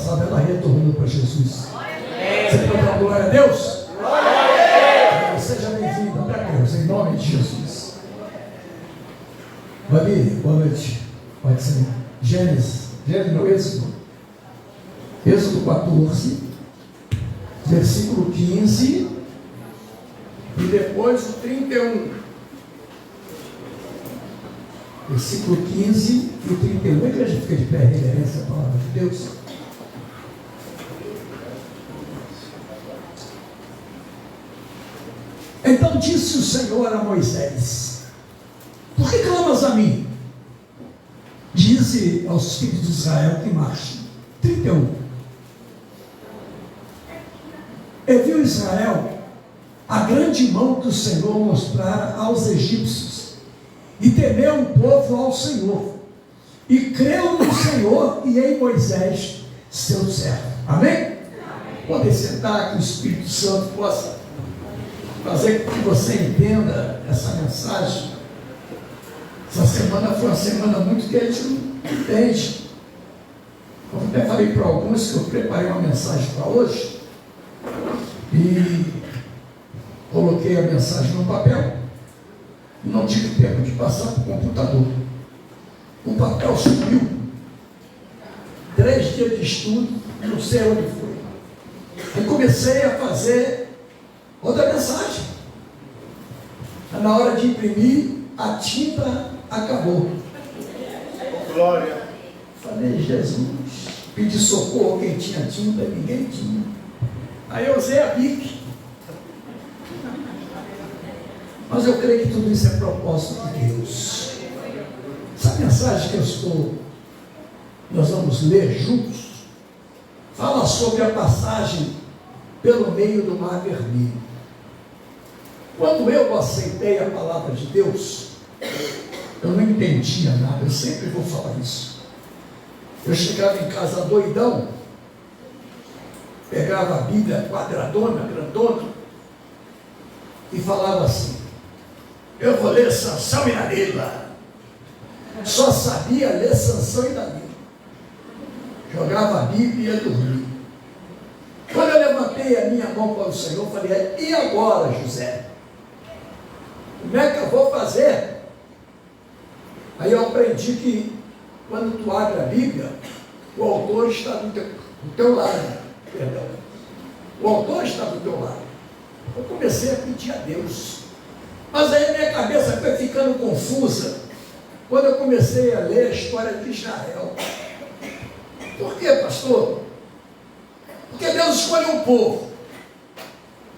passada ela retornou para Jesus. Você pode dar glória a Deus? Seja bem-vindo para Deus, em nome de Jesus. Babi, boa noite. Pode ser. Gênesis no Êxodo 14, versículo 15 e depois o 31. Versículo 15 e 31. É que a gente fica de pé, reverência à palavra de Deus. Então disse o Senhor a Moisés: por que clamas a mim? Dize aos filhos de Israel que marchem. 31. E viu Israel a grande mão que o Senhor mostrara aos egípcios, e temeu o povo ao Senhor, e creu no Senhor e em Moisés, seu servo. Amém? Podem sentar, que o Espírito Santo possa fazer com que você entenda essa mensagem. Essa semana foi uma semana muito que a gente não entende. Eu até falei para alguns que eu preparei uma mensagem para hoje e coloquei a mensagem no papel e não tive tempo de passar para o computador. O papel sumiu. 3 dias de estudo, não sei onde foi. E comecei a fazer outra mensagem. Na hora de imprimir, a tinta acabou. Glória. Falei, Jesus, pedi socorro, quem tinha tinta, ninguém tinha. Aí eu usei a Bic. Mas eu creio que tudo isso é propósito de Deus. Essa mensagem que nós vamos ler juntos, fala sobre a passagem pelo meio do Mar Vermelho. Quando eu aceitei a palavra de Deus, eu não entendia nada, eu sempre vou falar isso. Eu chegava em casa doidão, pegava a Bíblia quadradona, grandona, e falava assim: eu vou ler Sansão e Dalila. Só sabia ler Sansão e Dalila. Jogava a Bíblia e ia dormir. Quando eu levantei a minha mão para o Senhor, eu falei: e agora, José? Como é que eu vou fazer? Aí eu aprendi que quando tu abre a Bíblia, o autor está do teu lado. Perdão. O autor está do teu lado. Eu comecei a pedir a Deus. Mas aí minha cabeça foi ficando confusa quando eu comecei a ler a história de Israel. Por quê, pastor? Porque Deus escolheu um povo.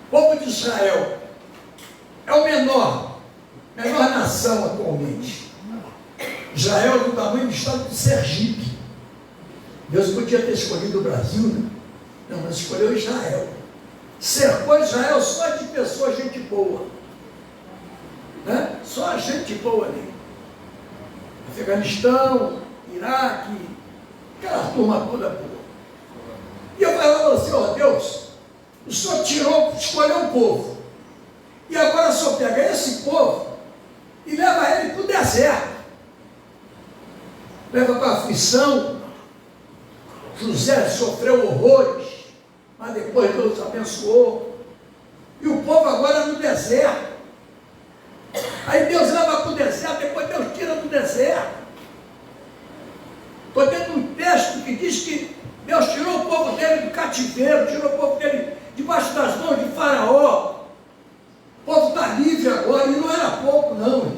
O povo de Israel é o menor nação atualmente. Israel é do tamanho do estado de Sergipe. Deus podia ter escolhido o Brasil, né? Não, mas escolheu Israel. Cercou Israel só de pessoas, gente boa. Né? Só gente boa ali. Afeganistão, Iraque, aquela turma toda boa. E eu falava assim: ó Deus, o Senhor escolheu um povo. E agora o Senhor pega esse povo e leva ele para o deserto. Leva para a aflição. José sofreu horrores, mas depois Deus abençoou. E o povo agora no deserto. Aí Deus leva para o deserto, depois Deus tira do deserto. Estou tendo um texto que diz que Deus tirou o povo dele do cativeiro, tirou o povo dele debaixo das mãos de Faraó. O povo está livre agora, e não era pouco não.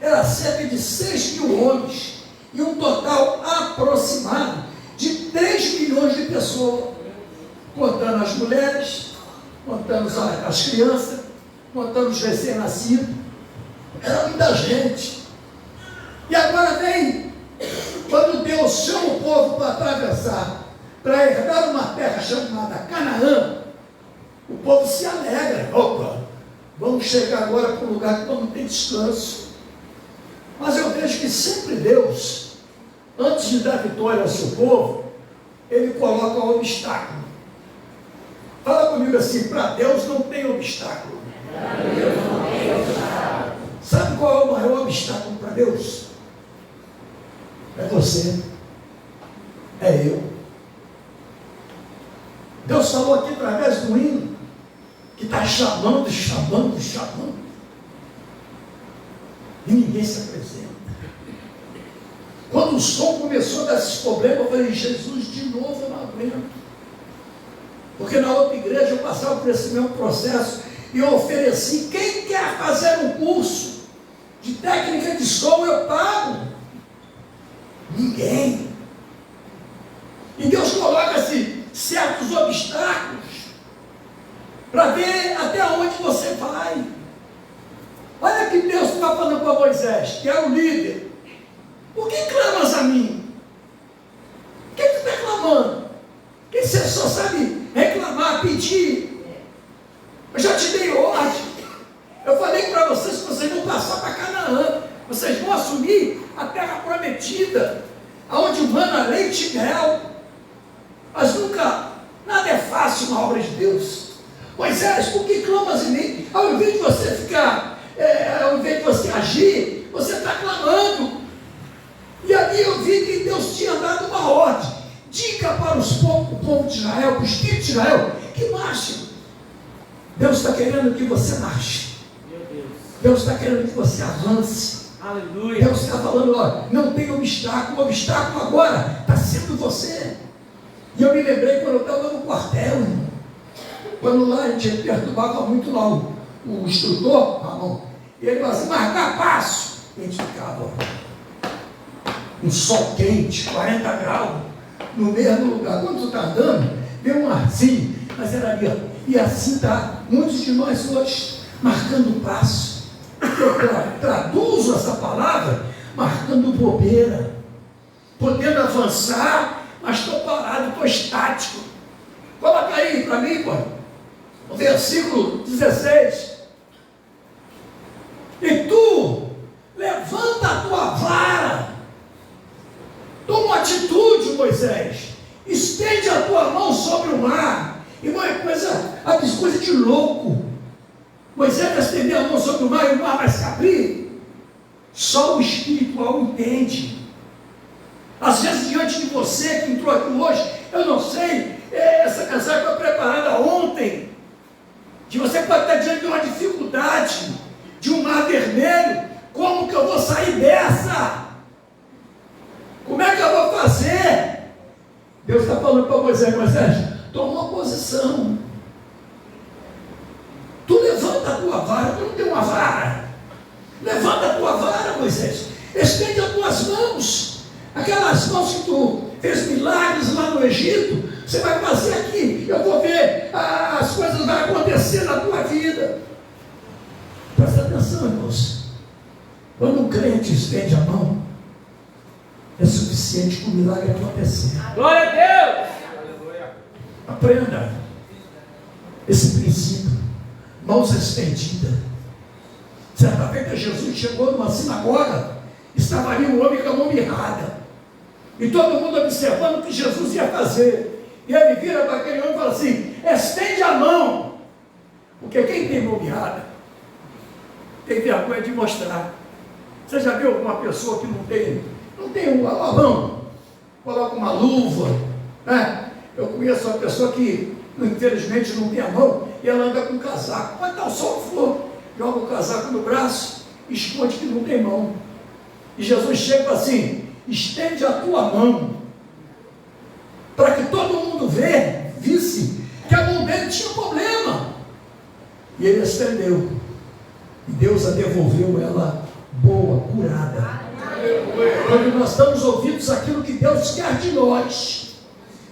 Era cerca de 6.000 homens, e um total aproximado de 3 milhões de pessoas, contando as mulheres, contando as crianças, contando os recém-nascidos. Era muita gente. E agora vem, quando Deus chama o povo para atravessar, para herdar uma terra chamada Canaã, o povo se alegra. Opa, vamos chegar agora para um lugar que não tem descanso. Mas eu vejo que sempre Deus, antes de dar vitória ao seu povo, Ele coloca um obstáculo. Fala comigo assim: para Deus não tem obstáculo. Sabe qual é o maior obstáculo para Deus? É você, é eu. Deus falou aqui através do hino, que está chamando, chamando, chamando. E ninguém se apresenta. Quando o som começou a dar esses problemas, eu falei, Jesus, de novo eu não aguento. Porque na outra igreja eu passava por esse mesmo processo e eu ofereci, quem quer fazer um curso de técnica de som, eu pago. Ninguém. E Deus coloca-se certos obstáculos para ver até onde você vai. Olha que Deus está falando para Moisés, que era o líder. Por que clamas a mim? O que tu está clamando? Que você só sabe reclamar, pedir. Eu já te dei ordem. Eu falei para vocês que vocês vão passar para Canaã. Vocês vão assumir a terra prometida, aonde mana leite e mel. Mas nunca, nada é fácil na obra de Deus. Moisés, por que clamas em mim? Ao invés de você ficar, ao invés de você agir, você está clamando. E ali eu vi que Deus tinha dado uma ordem. Diga para o povo de Israel, para o espírito de Israel, que marche. Deus está querendo que você marche. Deus está querendo que você avance. Aleluia. Deus está falando, ó, não tem obstáculo. O obstáculo agora está sendo você. E eu me lembrei quando eu estava no quartel, irmão. Quando lá a gente perturbava muito lá o instrutor, Ramon, e ele falava assim, marcar passo. E a gente ficava, ó, um sol quente, 40 graus, no mesmo lugar. Quando tu está andando, vem um arzinho, mas era ali, ó. E assim está muitos de nós hoje, marcando passo. Eu traduzo essa palavra, marcando bobeira, podendo avançar, mas estou parado, estou estático. Coloca aí para mim, pô, o versículo 16. E tu, levanta a tua vara, toma uma atitude, Moisés, estende a tua mão sobre o mar. E uma coisa de louco. Moisés vai estender a mão sobre o mar e o mar vai se abrir. Só o espiritual entende. Às vezes, diante de você que entrou aqui hoje, eu não sei, essa canção foi preparada ontem, que você pode estar diante de uma dificuldade, de um mar vermelho. Como que eu vou sair dessa? Como é que eu vou fazer? Deus está falando para Moisés, toma uma posição. Tu levanta a tua vara, tu não tem uma vara. Levanta a tua vara, Moisés. Estende as tuas mãos. Aquelas mãos que tu fez milagres lá no Egito, você vai fazer aqui. Eu vou ver, as coisas vão acontecer na tua vida. Presta atenção, irmãos. Quando um crente estende a mão, é suficiente para o milagre acontecer. Glória a Deus! Aprenda esse princípio. Mãos estendidas. Certa feita Jesus chegou numa sinagoga, estava ali um homem com a mão mirrada, e todo mundo observando o que Jesus ia fazer. E ele vira para aquele homem e fala assim, estende a mão, porque quem tem mão mirrada tem vergonha de mostrar. Você já viu alguma pessoa que não tem uma mão, coloca uma luva, né? Eu conheço uma pessoa que infelizmente não tem a mão, e ela anda com um casaco, pode dar o sol que for, joga o casaco no braço, esconde que não tem mão. E Jesus chega assim, estende a tua mão, para que todo mundo visse que a mão dele tinha problema. E ele estendeu, e Deus a devolveu ela boa, curada. Quando nós estamos ouvindo aquilo que Deus quer de nós,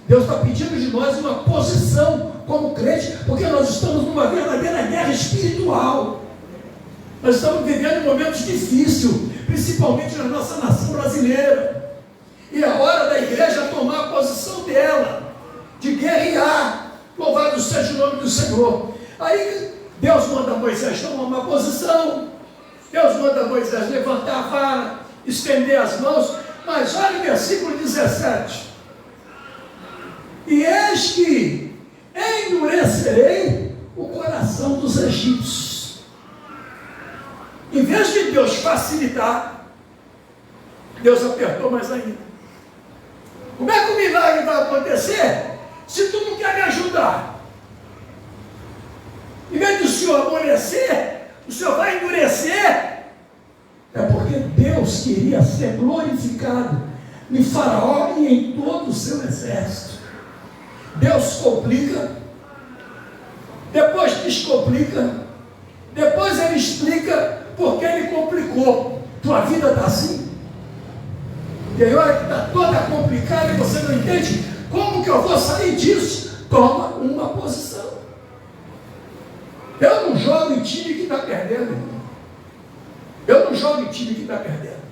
Deus está pedindo de nós uma posição como crente, porque nós estamos numa verdadeira guerra espiritual. Nós estamos vivendo momentos difíceis, principalmente na nossa nação brasileira. E é hora da igreja tomar a posição dela, de guerrear. Louvado seja o nome do Senhor. Aí Deus manda Moisés tomar uma posição. Deus manda Moisés levantar a vara, estender as mãos. Mas olha o versículo 17. E eis que endurecerei o coração dos egípcios. Em vez de Deus facilitar, Deus apertou mais ainda. Como é que o milagre vai acontecer se tu não quer me ajudar? senhor amolecer, o senhor vai endurecer. É porque Deus queria ser glorificado em Faraó e em todo o seu exército. Deus complica, depois descomplica, depois ele explica porque ele complicou. Tua vida está assim? Tem hora que está toda complicada e você não entende como que eu vou sair disso. Toma uma posição. Eu não jogo em time que está perdendo, irmão. Eu não jogo em time que está perdendo.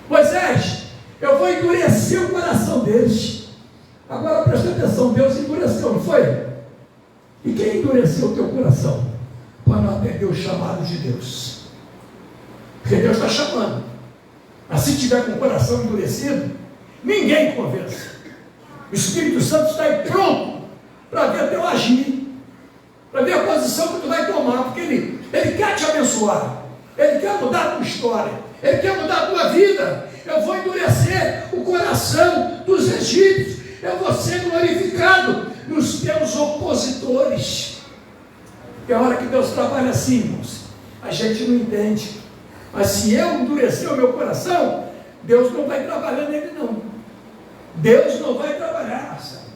Moisés, eu vou endurecer o coração deles. Agora presta atenção, Deus endureceu, não foi? E quem endureceu o teu coração? Para não atender o chamado de Deus. Porque Deus está chamando. Mas se tiver com o coração endurecido, ninguém convence. O Espírito Santo está aí pronto para ver teu agir, para ver a posição que tu vai tomar, porque ele quer te abençoar, ele quer mudar a tua história, ele quer mudar a tua vida. Eu vou endurecer o coração dos egípcios, eu vou ser glorificado nos teus opositores. É a hora que Deus trabalha assim, irmãos, a gente não entende. Mas se eu endurecer o meu coração, Deus não vai trabalhar nele não. Deus não vai trabalhar, sabe?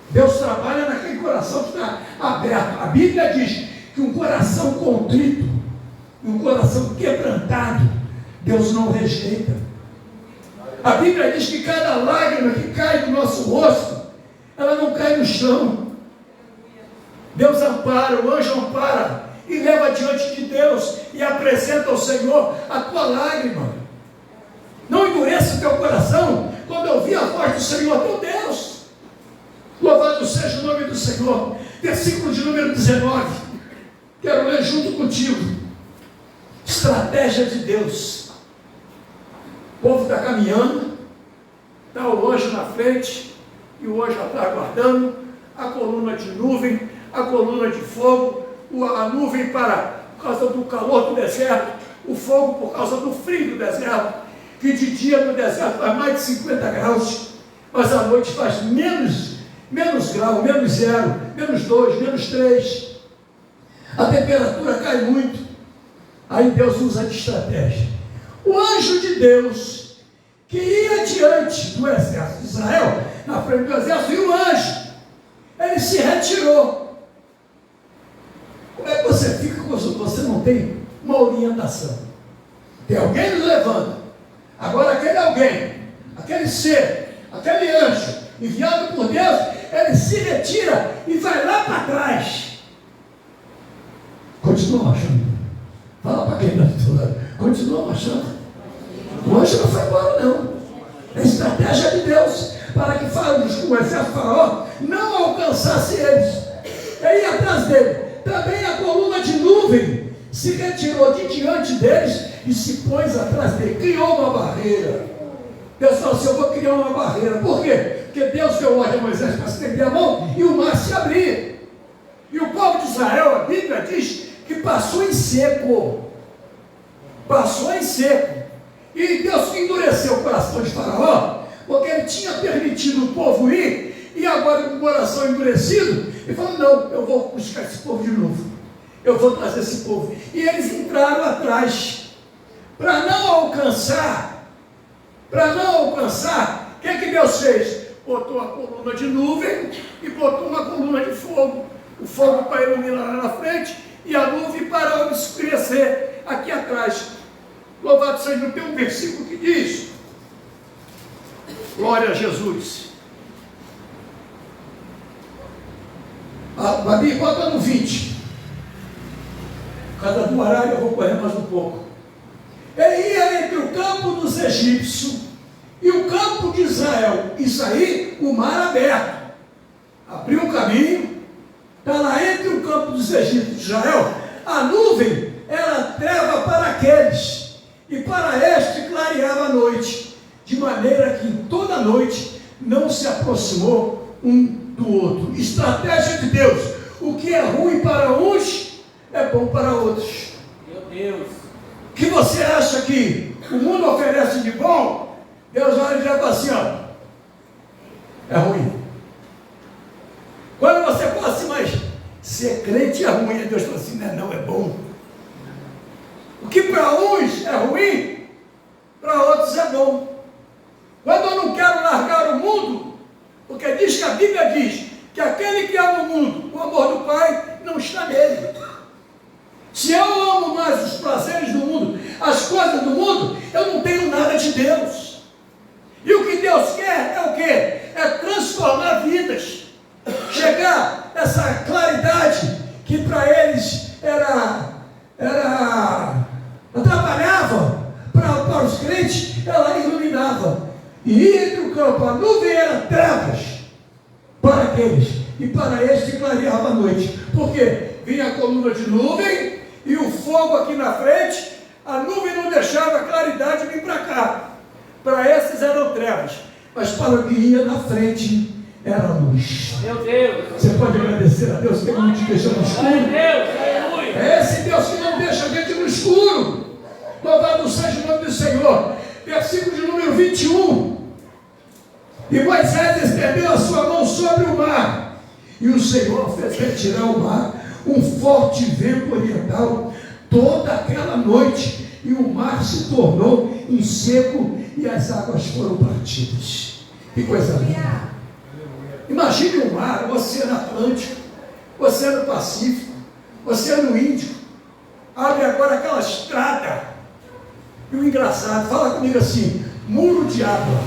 Deus trabalha naquele coração que está aberto. A Bíblia diz que um coração contrito, um coração quebrantado, Deus não rejeita. A Bíblia diz que cada lágrima que cai do nosso rosto, ela não cai no chão. Deus ampara, o anjo ampara e leva diante de Deus e apresenta ao Senhor a tua lágrima. Não endureça o teu coração quando ouvir a voz do Senhor teu Deus. Louvado seja o nome do Senhor. Versículo de número 19. Quero ler junto contigo. Estratégia de Deus. O povo está caminhando, está o anjo na frente e o anjo atrás guardando, a coluna de nuvem, a coluna de fogo, a nuvem por causa do calor do deserto, o fogo por causa do frio do deserto, que de dia no deserto faz mais de 50 graus, mas à noite faz menos grau, menos 0, menos 2, menos 3. A temperatura cai muito. Aí Deus usa de estratégia. O anjo de Deus, que ia diante do exército de Israel, na frente do exército, e o anjo, ele se retirou. Como é que você fica quando você não tem uma orientação? Tem alguém nos levando. Agora aquele alguém, aquele ser, aquele anjo, enviado por Deus, ele se retira e vai lá para trás. Continua marchando. Fala para quem está do seu lado. Continua marchando. O anjo não foi embora, não. É estratégia de Deus para que o exército faraó não alcançasse eles. E aí atrás dele, também a coluna de nuvem se retirou de diante deles e se pôs atrás dele. Criou uma barreira. Deus falou assim: eu vou criar uma barreira. Por quê? Porque Deus deu ordem a Moisés para estender a mão e o mar se abrir. E o povo de Israel, a Bíblia diz que passou em seco. Passou em seco. E Deus endureceu o coração de Faraó, porque ele tinha permitido o povo ir, e agora com o coração endurecido, ele falou: não, eu vou buscar esse povo de novo. Eu vou trazer esse povo. E eles entraram atrás. Para não alcançar, o que Deus fez? Botou a coluna de nuvem e botou uma coluna de fogo. O fogo para iluminar lá na frente e a nuvem para obscurecer aqui atrás. Louvado seja, tem um versículo que diz: glória a Jesus. Babi, bota no 20. Cada do horário eu vou correr mais um pouco. Ele ia entre o campo dos egípcios e o campo de Israel. Isso aí, o mar aberto. Abriu um caminho. Está lá entre o campo dos egípcios de Israel. A nuvem era treva para aqueles, e para este clareava a noite, de maneira que em toda a noite não se aproximou um do outro. Estratégia de Deus. O que é ruim para uns é bom para outros. Meu Deus. O que você acha que o mundo oferece de bom, Deus olha e diz assim: ó, é ruim. Quando você fala assim: mas se ser crente é ruim. E Deus falou assim, não, é bom. O que para uns é ruim, para outros é bom. Quando eu não quero largar o mundo, porque diz que a Bíblia diz que aquele que ama o mundo, o amor do Pai não está nele. Se eu amo mais os prazeres do mundo, as coisas do mundo, eu não tenho nada de Deus. E o que Deus quer é o quê? É transformar vidas. Chegar essa claridade que para eles atrapalhava, para os crentes, ela iluminava. E entre o campo, a nuvem era trevas para aqueles, e para eles se clareava a noite. Porque vinha a coluna de nuvem, e o fogo aqui na frente, a nuvem não deixava a claridade vir para cá. Para esses eram trevas, mas para o que ia na frente era luz. Meu Deus! Você pode agradecer a Deus que Ele não te deixou no escuro? É esse Deus que não deixa a gente no escuro. Louvado seja o nome do Senhor. Versículo de número 21. E Moisés estendeu a sua mão sobre o mar, e o Senhor fez retirar o mar um forte vento oriental toda aquela noite, e o mar se tornou em seco e as águas foram partidas. Que coisa linda! Imagine o mar, o Oceano Atlântico, o Oceano Pacífico, o Oceano Índico. Abre agora aquela estrada. E o engraçado, fala comigo assim, muro de água.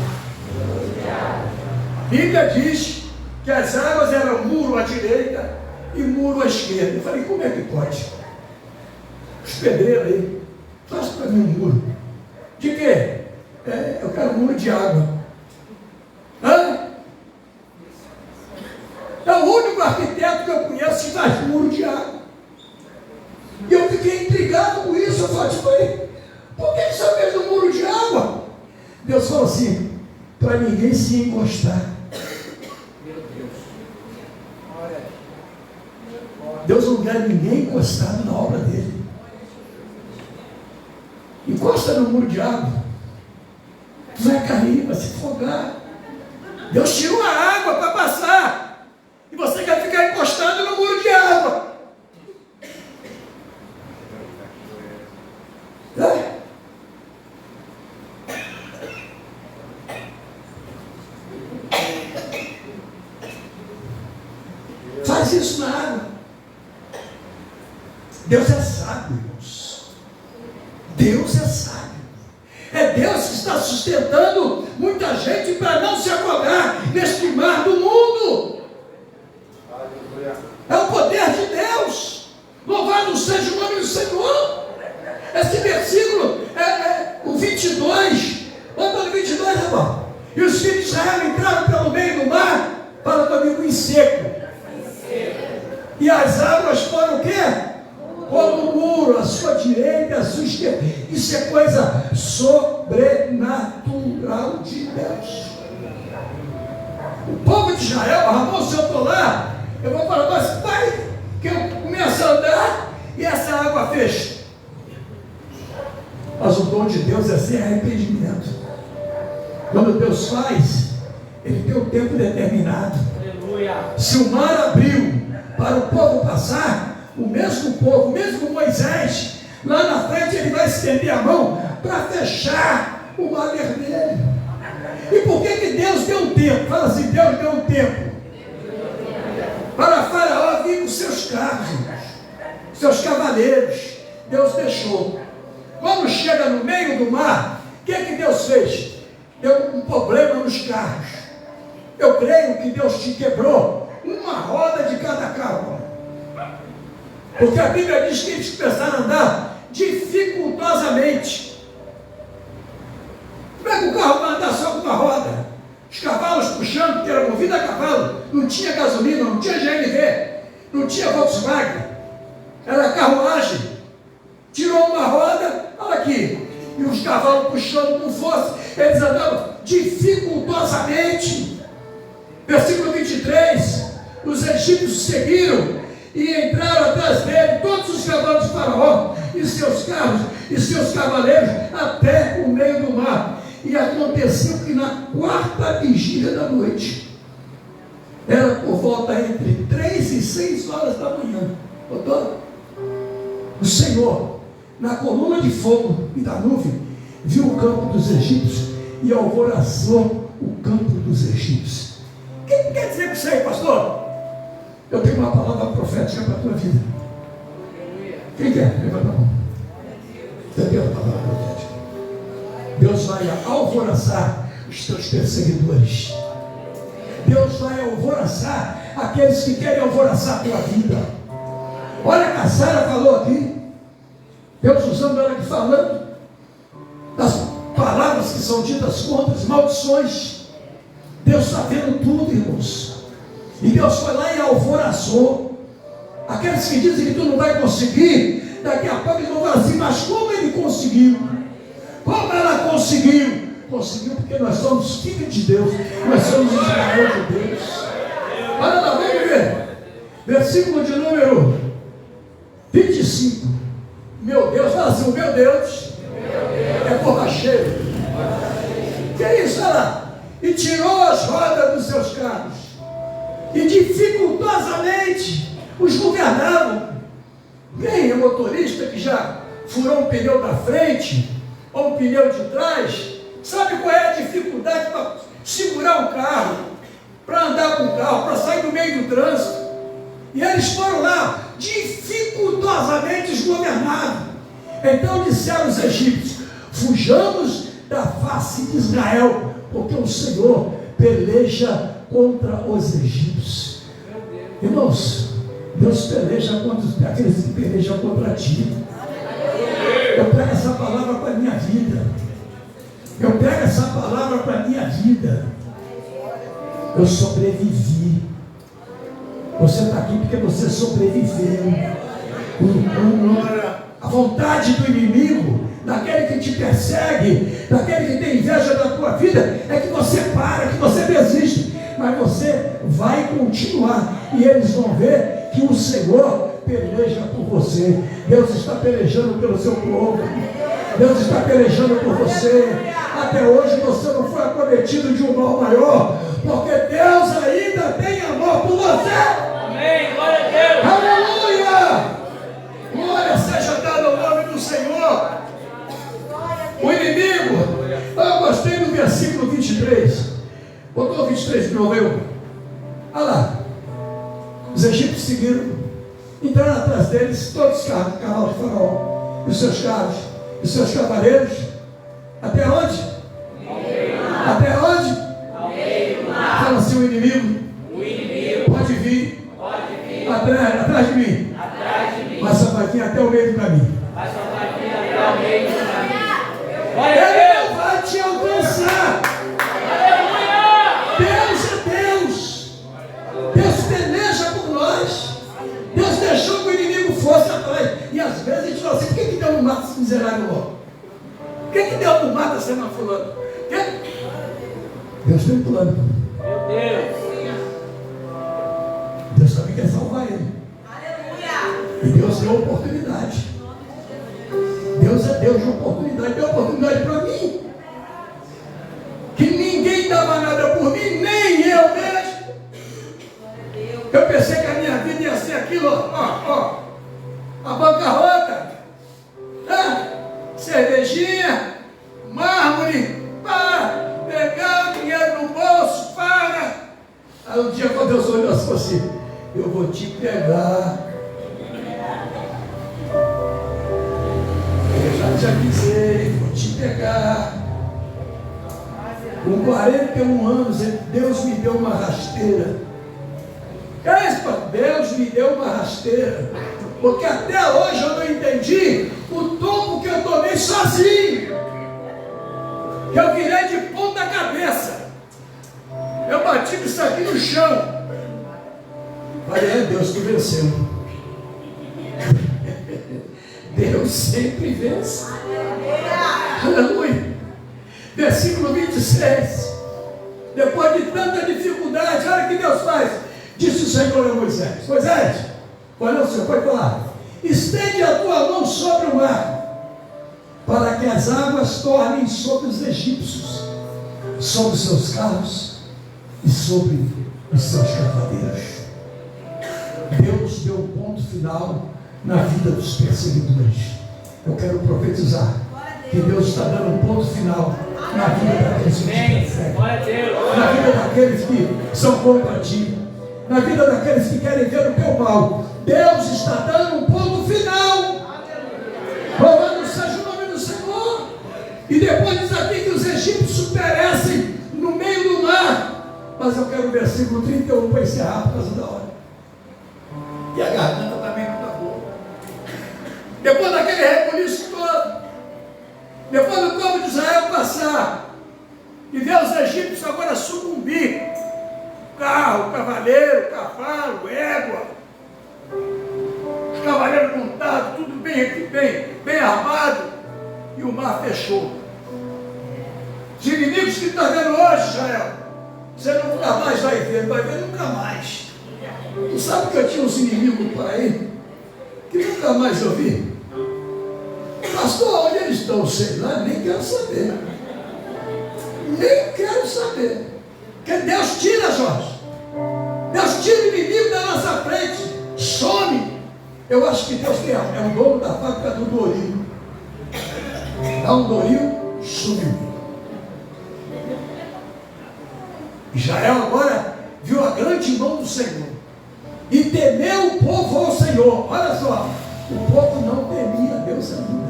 A Bíblia diz que as águas eram muro à direita e muro à esquerda. Eu falei, como é que pode? Os pedreiros aí, faz para mim um muro. De quê? Eu quero um muro de água. Hã? É o único arquiteto que eu conheço que faz muro de água. E eu fiquei intrigado com isso. Eu falei, por que você fez um muro de água? Deus falou assim, para ninguém se encostar. Deus não quer ninguém encostado na obra dele. Encosta no muro de água, tu vai cair, vai se afogar. Deus tirou a água para passar, e você quer ficar encostado no muro de água. Faz isso na água. Deus é sábio, irmãos. Deus é sábio. É Deus que está sustentando muita gente para não se afogar neste mar do mundo. É o poder de Deus. Louvado seja o nome do Senhor. Esse versículo o 22. Olha para o 22, irmão. E os filhos de Israel entraram pelo meio do mar para o caminho em seco. E as águas foram o quê? Como um muro, a sua direita, a sua esquerda. Isso é coisa sobrenatural de Deus. O povo de Israel, Ramon, se eu estou lá, eu vou falar, mas pai, que eu começo a andar e essa água fecha. Mas o dom de Deus é sem arrependimento. Quando Deus faz, Ele tem um tempo determinado. Aleluia. Se o mar abriu para o povo passar, o mesmo povo, o mesmo Moisés, lá na frente ele vai estender a mão para fechar o mar vermelho. E por que Deus deu um tempo? Fala assim, Deus deu um tempo para Faraó vir com seus carros, seus cavaleiros. Deus deixou. Quando chega no meio do mar, o que Deus fez? Deu um problema nos carros. Eu creio que Deus te quebrou uma roda de cada carro. Porque a Bíblia diz que eles começaram a andar dificultosamente. Como é que o carro vai andar só com uma roda? Os cavalos puxando, porque era movido a cavalo. Não tinha gasolina, não tinha GNV, não tinha Volkswagen. Era carruagem. Tirou uma roda, olha aqui. E os cavalos puxando com força. Eles andavam dificultosamente. Versículo 23. Os egípcios seguiram e entraram atrás dele todos os cavalos de Faraó e seus carros e seus cavaleiros até o meio do mar. E aconteceu que na quarta vigília da noite, era por volta entre 3 e 6 horas da manhã. Doutor, o Senhor, na coluna de fogo e da nuvem, viu o campo dos egípcios e alvoraçou o campo dos egípcios. O que quer dizer isso aí, pastor? Eu tenho uma palavra profética para a tua vida. Quem quer? Levanta a mão. Você tem uma palavra profética. Deus vai alvoraçar os teus perseguidores. Deus vai alvoraçar aqueles que querem alvoraçar a tua vida. Olha que a Sara falou aqui. Deus usando ela aqui falando das palavras que são ditas contra as maldições. Deus está vendo tudo, irmãos. E Deus foi lá e alvoraçou. Aqueles que dizem que tu não vai conseguir, daqui a pouco eles vão falar assim, mas como ele conseguiu? Como ela conseguiu? Conseguiu porque nós somos filhos de Deus, nós somos Israel de Deus. Olha lá, vamos ver. Versículo de número 25. Meu Deus, fala assim, o meu Deus é borracheiro. Que é isso? Olha lá. E tirou as rodas dos seus carros, e dificultosamente os governavam. Quem é motorista que já furou um pneu da frente, ou um pneu de trás, sabe qual é a dificuldade para segurar um carro, para andar com o carro, para sair do meio do trânsito. E eles foram lá, dificultosamente os governavam. Então disseram os egípcios, fujamos da face de Israel, porque o Senhor peleja contra os egípcios. Irmãos, Deus peleja contra aqueles que pelejam contra ti. Eu pego essa palavra para a minha vida. Eu pego essa palavra para a minha vida. Eu sobrevivi. Você está aqui porque você sobreviveu. A vontade do inimigo, daquele que te persegue, daquele que tem inveja da tua vida, é que você para, que você desiste. Mas você vai continuar. E eles vão ver que o Senhor peleja por você. Deus está pelejando pelo seu povo. Deus está pelejando por você. Até hoje você não foi acometido de um mal maior, porque Deus ainda tem amor por você. Amém, glória a Deus. Aleluia! Glória seja dada ao nome do Senhor. O inimigo, eu gostei do versículo 23. Botou o 23 de novo, eu. Olha lá. Os egípcios seguiram, entraram atrás deles, todos os carros, cavalos de Faraó, e os seus carros, e os seus cavaleiros. Até onde? Até onde? Fala assim, o inimigo pode vir atrás de mim, mas só vai vir até o meio do caminho. Ele não vai te alcançar. Deus é Deus. Deus peleja por nós. Deus deixou que o inimigo fosse atrás. E às vezes a gente fala assim, por que Deus não mata esse miserável logo? Por que Deus não mata esse fulano? Deus tem um plano. Meu Deus. Deus também quer salvar ele. E Deus deu oportunidade. Deus é Deus de oportunidade. Deu oportunidade para mim. Que ninguém dava nada por mim, nem eu mesmo. Eu pensei que a minha vida ia ser aquilo, ó. A bancarrota. Cervejinha, mármore, para, pegar o dinheiro no bolso, para. Aí um dia quando Deus olhou assim, eu vou te pegar. Eu já avisei, vou te pegar. Com 41 anos, Deus me deu uma rasteira. Deus me deu uma rasteira. Porque até hoje eu não entendi o tombo que eu tomei sozinho. Que eu virei de ponta cabeça. Eu bati isso aqui no chão. Falei, Deus, tu venceu. Deus sempre vence. Aleluia. Versículo 26. Depois de tanta dificuldade, olha o que Deus faz. Disse o Senhor a Moisés: Moisés, olha o Senhor, pode falar. Estende a tua mão sobre o mar, para que as águas tornem sobre os egípcios, sobre os seus carros e sobre os seus cavaleiros. Deus deu um ponto final na vida dos perseguidores. Eu quero profetizar que Deus está dando um ponto final na vida daqueles que te perseguem, na vida daqueles que são contra ti, na vida daqueles que querem ver o teu mal. Deus está dando um ponto final. Louvado seja o nome do Senhor. E depois diz aqui que os egípcios perecem no meio do mar. Mas eu quero o versículo 31 para encerrar por causa da hora. E a garganta também não está boa. Depois daquele rebuliço todo, depois do povo de Israel passar e ver os egípcios agora sucumbir, carro, cavaleiro, cavalo, égua, os cavaleiros montados, tudo bem armado, e o mar fechou. Os inimigos que está vendo hoje, Israel, você nunca mais vai ver nunca mais. Tu sabe que eu tinha uns inimigos por aí que nunca mais eu vi? Pastor, onde eles estão? Sei lá, nem quero saber. Nem quero saber. Porque Deus tira, Jorge. Deus tira o inimigo da nossa frente. Some. Eu acho que Deus é o dono da fábrica do Doril. Dá um Doril, sumiu. Israel agora viu a grande mão do Senhor. E temeu o povo ao Senhor. Olha só. O povo não temia Deus ainda.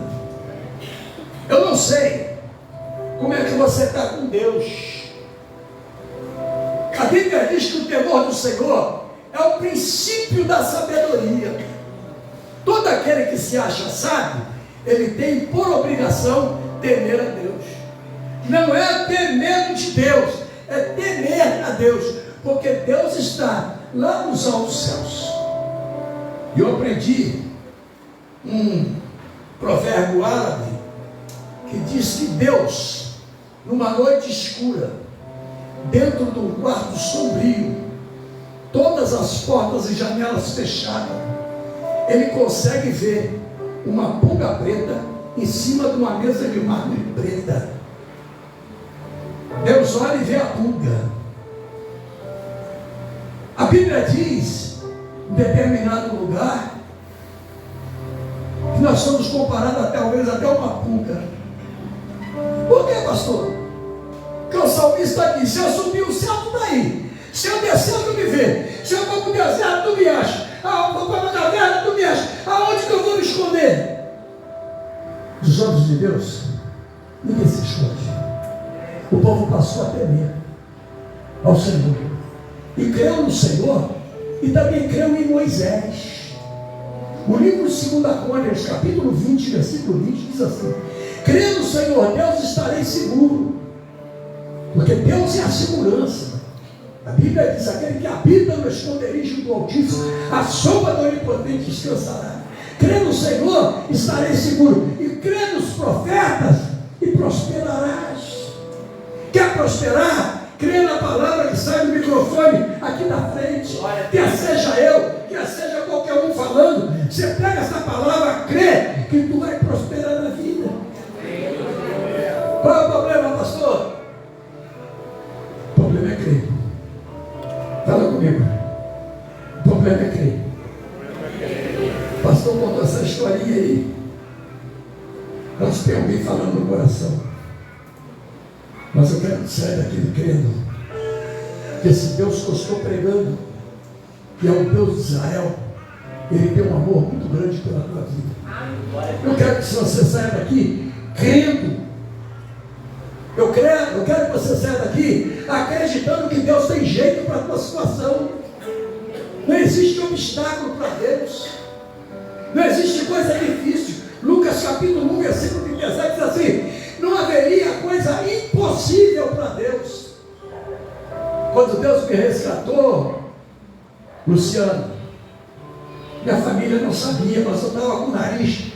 Eu não sei como é que você está com Deus. A Bíblia diz que o temor do Senhor é o princípio da sabedoria. Todo aquele que se acha sábio, ele tem por obrigação temer a Deus. Não é ter medo de Deus, é temer a Deus, porque Deus está lá nos altos céus. E eu aprendi um provérbio árabe que diz que Deus, numa noite escura, dentro de um quarto sombrio, todas as portas e janelas fechadas, ele consegue ver uma pulga preta em cima de uma mesa de mármore preta. Deus olha e vê a pulga. A Bíblia diz, em determinado lugar, que nós somos comparados talvez até uma pulga. Por que, pastor? Porque o salmista aqui, se eu subir o céu, tu está aí. Se eu descer, tu me vê. Se eu for para o deserto, tu me acha. Vou para uma caverna, tu me acha. Aonde que eu vou me esconder? Dos olhos de Deus, ninguém se esconde. O povo passou a temer ao Senhor. E creu no Senhor, e também creu em Moisés. O livro de 2 Crônicas, capítulo 20, versículo 20, diz assim: crê no Senhor Deus, estarei seguro. Porque Deus é a segurança. A Bíblia diz: aquele que habita no esconderijo do Altíssimo, a sombra do Onipotente descansará. Crê no Senhor, estarei seguro. E crê nos profetas, e prosperarás. Quer prosperar? Crê na palavra que sai do microfone aqui na frente. Quer seja eu, quer seja qualquer um falando, você pega essa palavra, crê que tu vai prosperar na vida. Qual é o problema, pastor? O problema é crer. Fala comigo. O problema é crer. O pastor contou essa historinha aí. Nós temos alguém falando no coração. Mas eu quero que saia daqui crendo que esse Deus que eu estou pregando, que é o Deus de Israel, Ele tem um amor muito grande pela tua vida. Eu quero que você saia daqui crendo. Eu quero que você saia daqui acreditando que Deus tem jeito para a tua situação. Não existe obstáculo para Deus. Não existe coisa difícil. Lucas capítulo 1, versículo 37 diz assim: não haveria coisa impossível para Deus. Quando Deus me resgatou, Luciano, minha família não sabia, mas eu estava com o nariz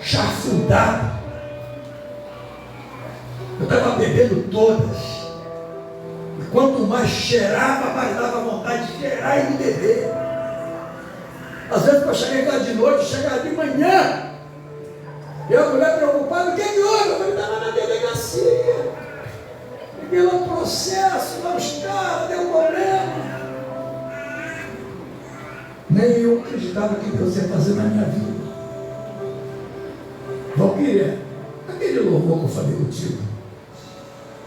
chafurdado. Eu estava bebendo todas. E quanto mais cheirava, mais dava vontade de cheirar e de beber. Às vezes, para chegar lá de noite, chegava de manhã. E a mulher preocupada: o que é que houve? Eu falei: estava na delegacia. Peguei lá um processo, lá os caras, deu um problema. Nem eu acreditava que Deus ia fazer na minha vida. Valquíria, aquele louvor que eu falei contigo,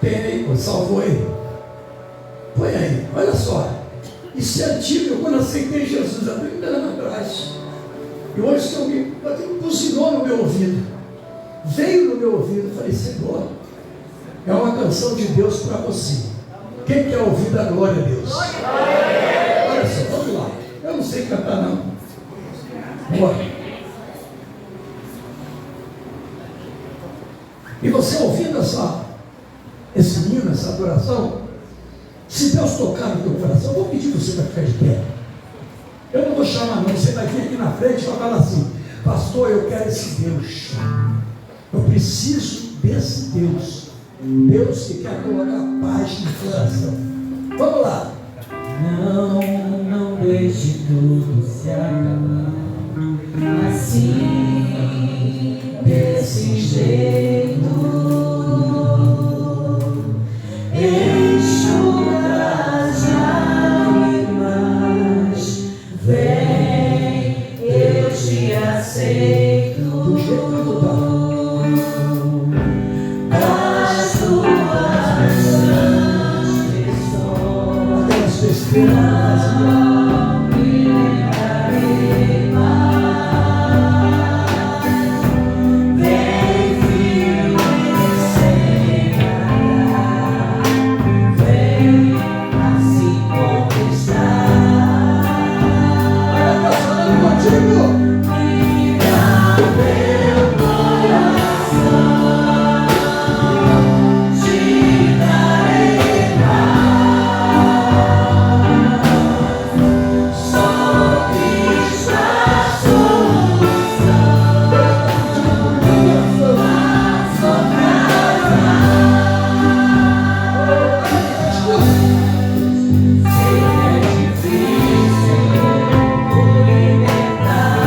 tem aí, pô, salvou aí. Põe aí, olha só. Isso é antigo, eu quando aceitei Jesus, há 30 anos atrás. E hoje que alguém buzinou no meu ouvido, veio no meu ouvido, eu falei, Senhor, é uma canção de Deus para você. Quem quer ouvir da glória a Deus? Olha só, vamos lá. Eu não sei cantar não. Bora. E você ouvindo esse hino, essa adoração, se Deus tocar no teu coração, eu vou pedir você para ficar de pé. Eu não vou chamar não, você vai vir aqui na frente e vai falar assim, pastor, eu quero esse Deus. Eu preciso desse Deus. Deus que quer colocar paz no coração. Vamos lá. Não deixe tudo se acabar assim, desse jeito. Enxuga as lágrimas, vem, eu te aceito. Do jeito que tu tá. Das tuas transgressões, Aquelas besteiras que eu fazia. não me lembrarei mais. Vem, filho, sem parar, vem assim conquistar. Olha, Deus falando contigo. Me dá meu coração, te darei paz. Só Cristo a solução, mas sei que é difícil o libertar.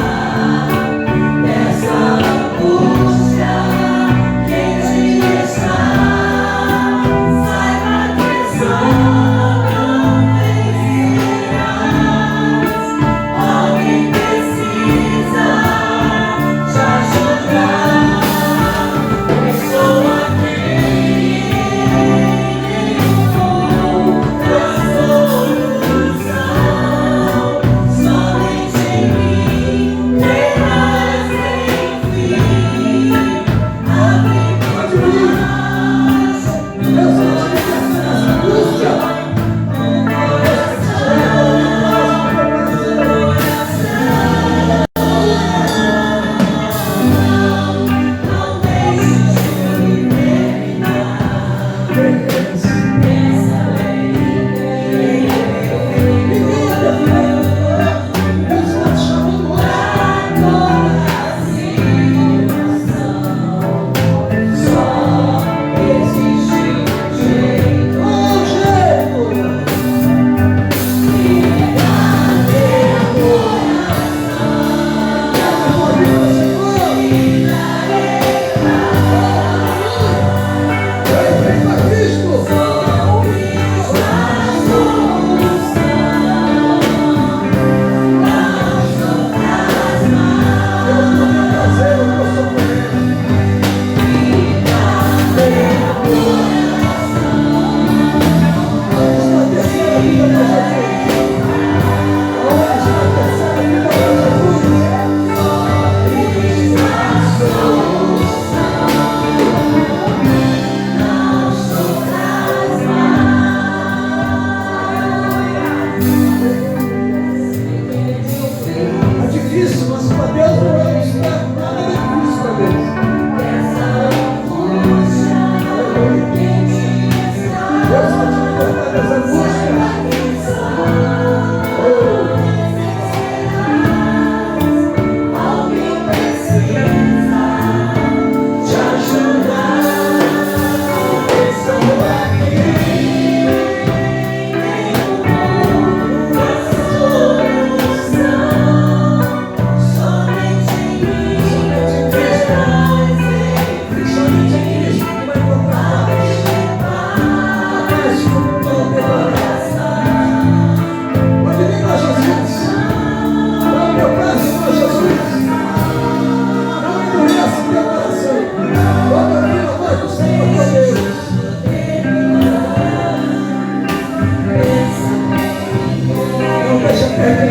igreja, pega